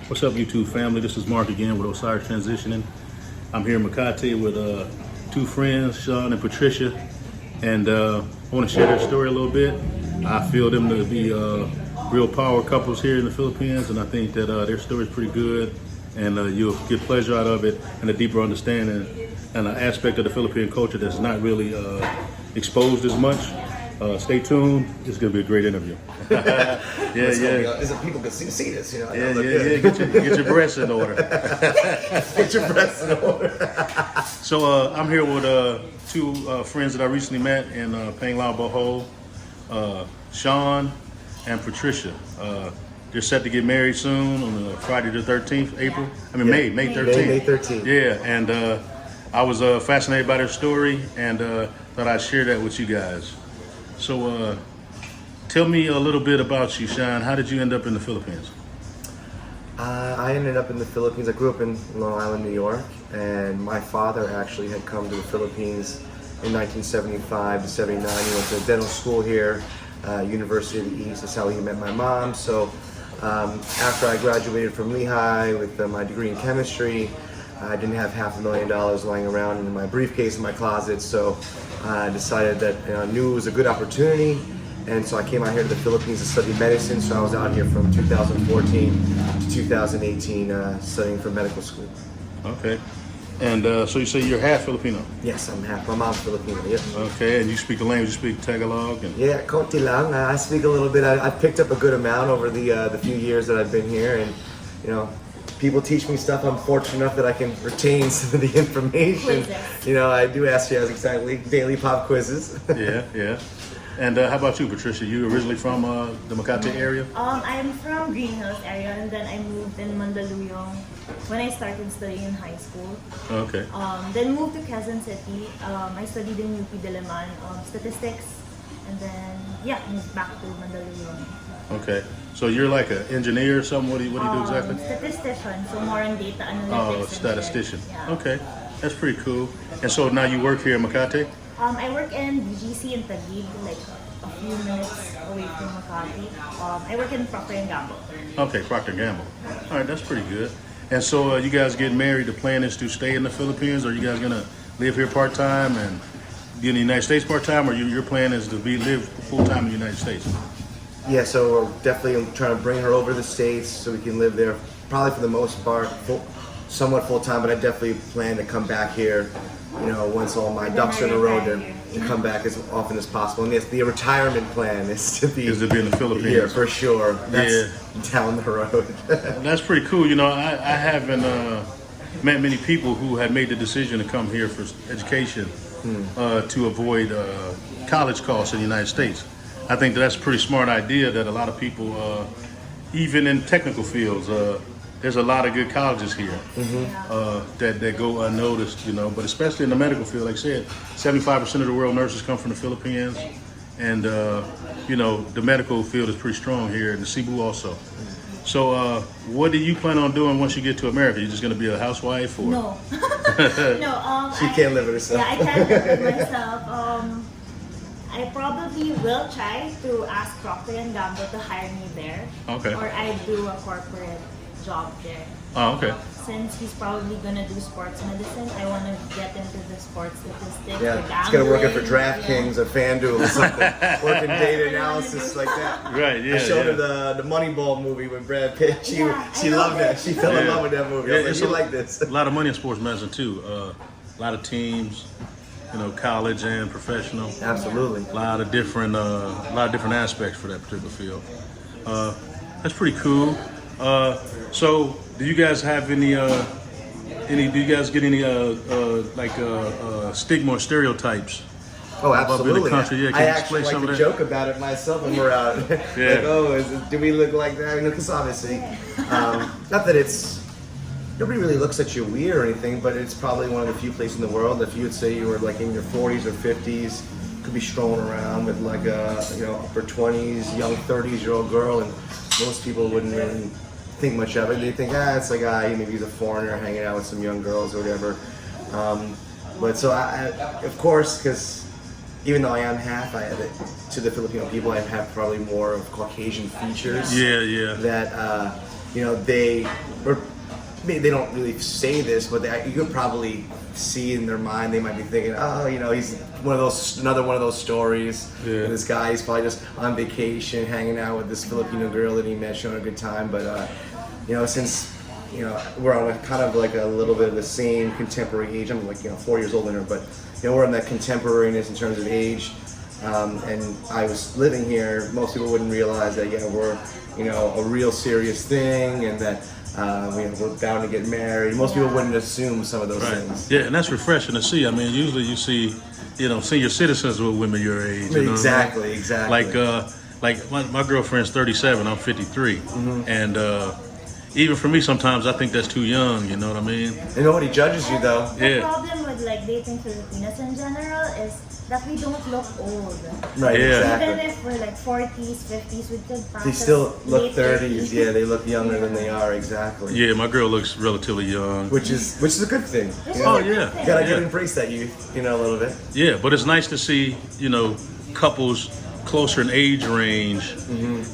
What's up, YouTube family? This is Mark again with Osiris Transitioning. I'm here in Makati with two friends, Sean and Patricia, and I want to share their story a little bit. I feel them to be real power couples here in the Philippines, and I think that their story is pretty good, and you'll get pleasure out of it and a deeper understanding and an aspect of the Philippine culture that's not really exposed as much. Stay tuned. It's going to be a great interview. Yeah. People can see this, you know. Yeah. Get your breasts in order. Get your breasts in order. So I'm here with two friends that I recently met in Panglao, Bohol, Sean and Patricia. They're set to get married soon on Friday the 13th, April. I mean, May 13th. May 13th. Yeah, and I was fascinated by their story and thought I'd share that with you guys. So tell me a little bit about you, Sean. How did you end up in the Philippines? I ended up in the Philippines. I grew up in Long Island, New York, and my father actually had come to the Philippines in 1975 to 79. He went to dental school here, University of the East. That's how he met my mom. So after I graduated from Lehigh with my degree in chemistry, I didn't have $500,000 lying around in my briefcase in my closet, so I decided that I knew it was a good opportunity, and so I came out here to the Philippines to study medicine. So I was out here from 2014 to 2018 studying for medical school. Okay. And so you say you're half Filipino? Yes, I'm half. My mom's Filipino, yep. Okay, and you speak the language, you speak Tagalog? And... Yeah, konti lang. I speak a little bit. I've picked up a good amount over the few years that I've been here, and you know, people teach me stuff. I'm fortunate enough that I can retain some of the information. You know, I do ask you as exactly daily pop quizzes. Yeah. And how about you, Patricia? You originally from the Makati area? I'm from Green Hills area, and then I moved in Mandaluyong when I started studying in high school. Okay. Then moved to Quezon City. I studied in UP Diliman, statistics, and then moved back to Mandaluyong. Okay. So you're like an engineer or something? What do you do exactly? Statistician, so more on data analytics. Oh, statistician. Yeah. Okay, that's pretty cool. And so now you work here in Makati? I work in BGC in Taguig, like a few minutes away from Makati. I work in Procter & Gamble. Okay, Procter & Gamble. All right, that's pretty good. And so you guys getting married, the plan is to stay in the Philippines, or are you guys going to live here part-time and be in the United States part-time, or your plan is to live full-time in the United States? Yeah, so we're definitely trying to bring her over to the States so we can live there, probably for the most part, somewhat full-time, but I definitely plan to come back here, you know, once all my ducks are in a row to come back as often as possible. And yes, the retirement plan is to be in the Philippines. Here, for sure. That's down the road. That's pretty cool. You know, I haven't met many people who have made the decision to come here for education to avoid college costs in the United States. I think that's a pretty smart idea that a lot of people, even in technical fields, there's a lot of good colleges here that go unnoticed, you know, but especially in the medical field, like I said, 75% of the world nurses come from the Philippines, and, you know, the medical field is pretty strong here, and the Cebu also. So what do you plan on doing once you get to America? You're just going to be a housewife? Or? No. No. She can't live it herself. Yeah, I can't live it myself. I probably will try to ask Procter & Gamble to hire me there. Okay. Or I do a corporate job there. Oh, okay. Since he's probably gonna do sports medicine, I want to get into the sports statistics. Yeah, he's gonna work it for DraftKings or FanDuel or something, working data analysis like that. Right. Yeah. I showed her the Moneyball movie with Brad Pitt. She loved that. She fell in love with that movie. I was like, you like this? A lot of money in sports medicine too. A lot of teams. You know, college and professional. Absolutely. A lot of different aspects for that particular field. That's pretty cool. So, do you guys have any? Do you guys get any stigma or stereotypes? Oh, absolutely. In the country? Yeah, I actually like to joke about it myself when we're out. Do we look like that? You know, because obviously, not that nobody really looks at you weird or anything, but it's probably one of the few places in the world that if you would say you were like in your 40s or 50s, could be strolling around with like a upper 20s, young 30s-year-old girl, and most people wouldn't really think much of it. They think, it's like maybe he's a foreigner hanging out with some young girls or whatever. But so I of course, because even though I am half, to the Filipino people, I have probably more of Caucasian features. Yeah. That they don't really say this, but you could probably see in their mind, they might be thinking, oh, he's another one of those stories. Yeah. And this guy, he's probably just on vacation, hanging out with this Filipino girl that he met, showing a good time. But since we're on kind of like a little bit of the same contemporary age. I'm like 4 years older than her, but we're in that contemporariness in terms of age. And I was living here. Most people wouldn't realize that we're a real serious thing, and that we're bound to get married. Most people wouldn't assume some of those things. Yeah, and that's refreshing to see. I mean, usually you see, senior citizens with women your age. Exactly. Like my girlfriend's 37. I'm 53, and even for me, sometimes I think that's too young. You know what I mean? And nobody judges you though. The problem with like dating Filipinos in general is that we don't look old. Right. Yeah. Exactly. Even if we're like 40s, 50s, we could pass They still look late 30s. Yeah, they look younger than they are. Exactly. Yeah, my girl looks relatively young. Which is a good thing. Oh, yeah. You gotta embrace that youth, a little bit. Yeah, but it's nice to see, couples closer in age range,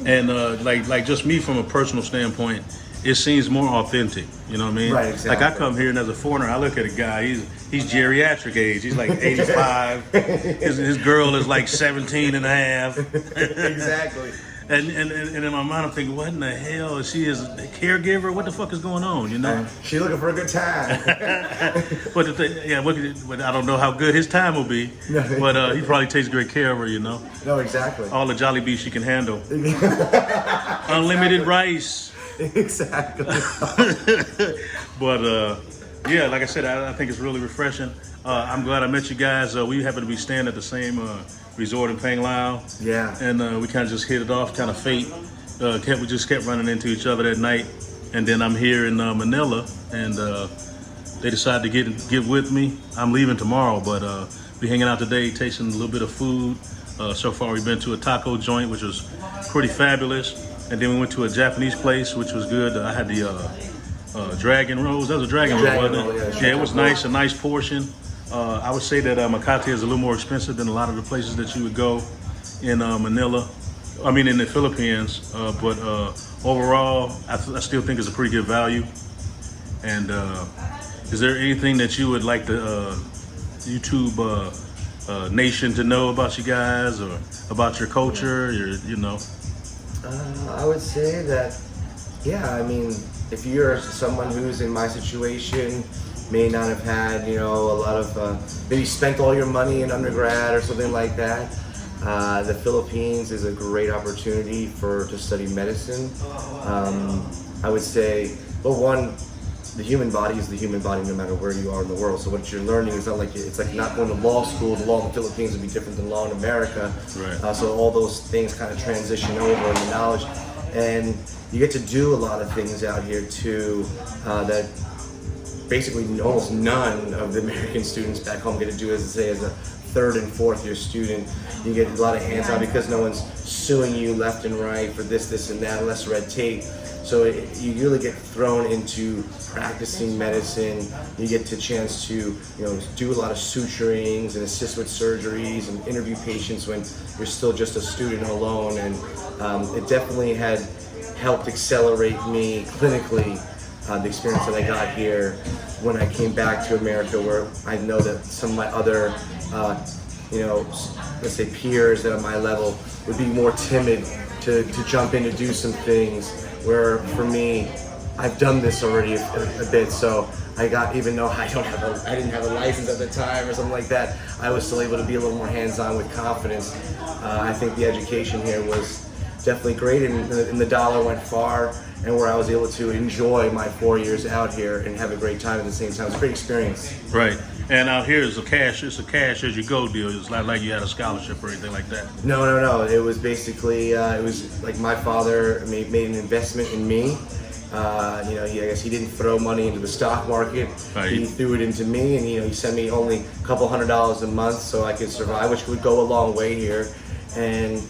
and like just me from a personal standpoint, it seems more authentic. You know what I mean? Right, exactly. Like I come here and as a foreigner, I look at a guy. He's geriatric age. He's like 85. His girl is like 17 and a half. Exactly. And in my mind, I'm thinking, what in the hell? Is she a caregiver? What the fuck is going on? She looking for a good time. But I don't know how good his time will be. But he probably takes great care of her. No, exactly. All the Jolly Bees she can handle. Unlimited rice. Exactly. But like I said, I think it's really refreshing. I'm glad I met you guys. We happen to be staying at the same resort in Pang Lao. Yeah. And we kind of just hit it off, kind of fate. We just kept running into each other that night. And then I'm here in Manila, and they decided to get with me. I'm leaving tomorrow, but be hanging out today, tasting a little bit of food. So far, we've been to a taco joint, which was pretty fabulous. And then we went to a Japanese place, which was good. I had the dragon rolls. That was a dragon roll, wasn't it? Yeah, it was nice, a nice portion. I would say that Makati is a little more expensive than a lot of the places that you would go in Manila. I mean, in the Philippines. But overall, I still think it's a pretty good value. And is there anything that you would like the YouTube nation to know about you guys, or about your culture? I would say that, if you're someone who's in my situation, may not have had, a lot of, maybe spent all your money in undergrad or something like that, the Philippines is a great opportunity to study medicine. I would say, the human body is the human body no matter where you are in the world. So what you're learning is it's like not going to law school. The law in the Philippines would be different than law in America. Right. So all those things kind of transition over in the knowledge. And you get to do a lot of things out here too that basically almost none of the American students back home get to do, as a third and fourth year student. You get a lot of hands-on because no one's suing you left and right for this and that, less red tape. So you really get thrown into practicing medicine. You get the chance to do a lot of suturings and assist with surgeries and interview patients when you're still just a student alone. And it definitely had helped accelerate me clinically, the experience that I got here when I came back to America, where I know that some of my other let's say peers that are my level would be more timid to jump in to do some things, where for me, I've done this already a bit, so even though I didn't have a license at the time or something like that, I was still able to be a little more hands-on with confidence. I think the education here was definitely great, and the dollar went far, and where I was able to enjoy my 4 years out here and have a great time at the same time. It's a great experience. Right. And out here it's a cash as you go deal. It's not like you had a scholarship or anything like that. No. It was basically, it was like my father made an investment in me. I guess he didn't throw money into the stock market. Right. He threw it into me, and he sent me only a couple $100s a month so I could survive, which would go a long way here. And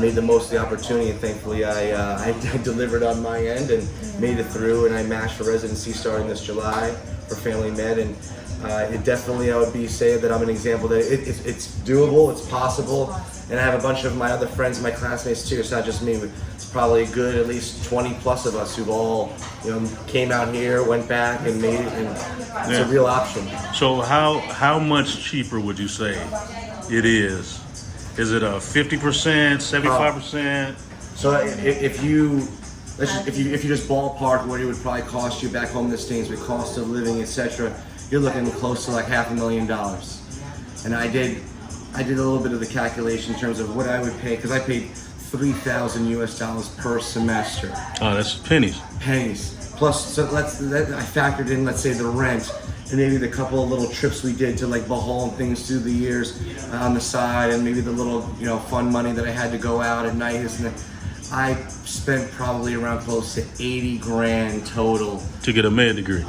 made the most of the opportunity, and thankfully I delivered on my end and made it through, and I matched for residency starting this July for Family Med, and it definitely, I would say that I'm an example that it's doable, it's possible, and I have a bunch of my other friends, my classmates too. It's not just me. It's probably a good at least 20 plus of us who've all, came out here, went back, and made it, and it's a real option. So how much cheaper would you say it is? Is it a 50%, 75%? So if you just ballpark what it would probably cost you back home in the States with cost of living, etc., you're looking close to like $500,000. And I did a little bit of the calculation in terms of what I would pay, because I paid $3,000 per semester. Oh, that's pennies. Pennies. Plus, so I factored in, let's say, the rent and maybe the couple of little trips we did to like Bohol and things through the years on the side, and maybe the little fun money that I had to go out at night. I spent probably around close to 80 grand total to get a med degree.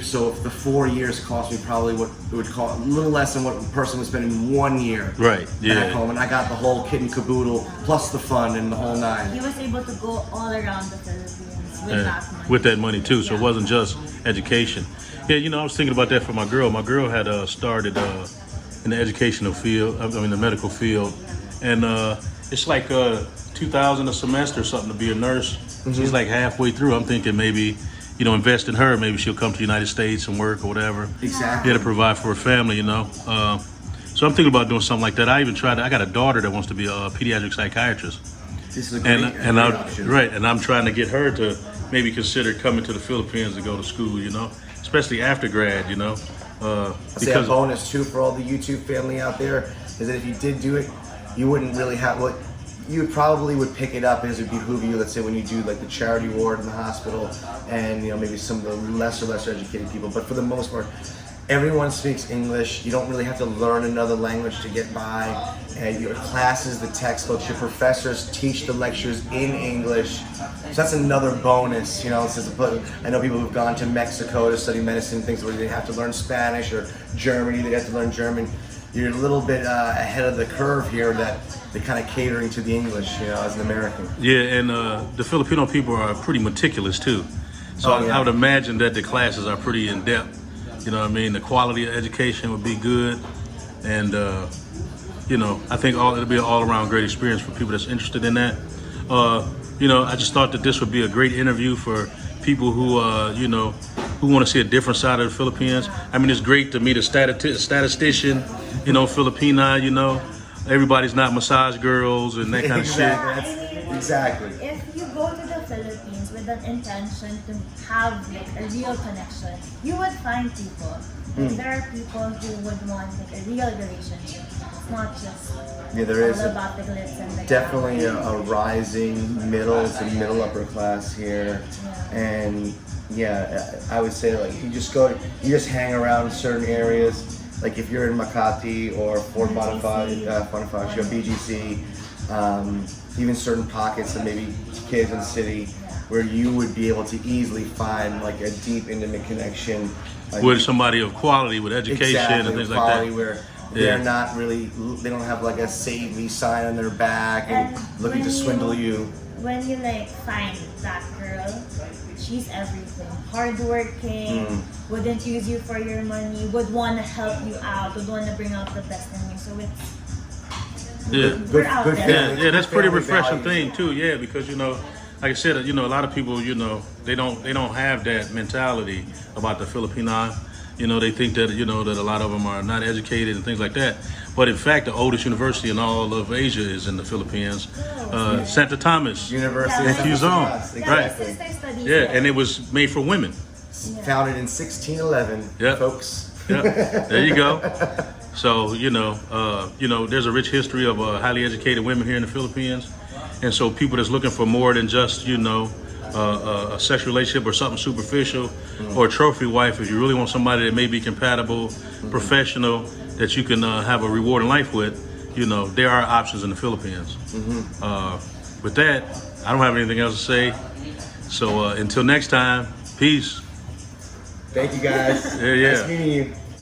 So if the 4 years cost me probably what it would cost, a little less than what a person would spend in 1 year. Right. Yeah. Back home, and I got the whole kit and caboodle plus the fun and the whole nine. He was able to go all around the Philippines with that money. With that money too, so it wasn't just education. Yeah, I was thinking about that for my girl. My girl had started in the educational field, the medical field, and it's like $2,000 a semester or something to be a nurse. Mm-hmm. She's like halfway through. I'm thinking maybe, invest in her. Maybe she'll come to the United States and work or whatever. Exactly. Yeah, to provide for her family, So I'm thinking about doing something like that. I even tried. I got a daughter that wants to be a pediatric psychiatrist. This is a great option. Right, and I'm trying to get her to maybe consider coming to the Philippines to go to school. Especially after grad. I'll say a bonus too for all the YouTube family out there is that if you did do it, you wouldn't really have what you probably would pick it up as it behoove you. Let's say when you do like the charity ward in the hospital, and maybe some of the lesser educated people. But for the most part, everyone speaks English. You don't really have to learn another language to get by. And your classes, the textbooks, your professors teach the lectures in English. So that's another bonus. I know people who've gone to Mexico to study medicine, things where they have to learn Spanish, or Germany, they have to learn German. You're a little bit ahead of the curve here, that they're kind of catering to the English, as an American. Yeah, and the Filipino people are pretty meticulous too. So I would imagine that the classes are pretty in depth. The quality of education would be good, and I think it'll be an all-around great experience for people that's interested in that. I just thought that this would be a great interview for people who who want to see a different side of the Philippines. It's great to meet a statistician, Filipina. Everybody's not massage girls and that kind of shit. Exactly. If you go to the Philippines with an intention to have a real connection, you would find people. There are people who would want a real relationship. It's not just there is about the glitz and the definitely a rising middle to middle upper class here, and I would say you just hang around certain areas. Like if you're in Makati or Fort Bonifacio, BGC, even certain pockets of maybe kids in the city, where you would be able to easily find like a deep, intimate connection with somebody of quality, with education and things like that. Where they're not really, they don't have like a save me sign on their back and looking to swindle you. When you find that girl, she's everything. Hardworking, wouldn't use you for your money, would want to help you out, would want to bring out the best in you. So it's we're out there. Yeah, that's pretty refreshing thing too. Yeah, because like I said, a lot of people, they don't have that mentality about the Filipino. They think that that a lot of them are not educated and things like that. But in fact, the oldest university in all of Asia is in the Philippines, Santa Thomas University in Quezon, right? Yeah, and it was made for women. Founded in 1611, folks. Yeah, there you go. So there's a rich history of highly educated women here in the Philippines, and so people that's looking for more than just a sexual relationship or something superficial, or a trophy wife. If you really want somebody that may be compatible, professional, that you can have a rewarding life with, there are options in the Philippines. With that, I don't have anything else to say. So until next time, peace. Thank you guys. Yeah. Nice meeting you.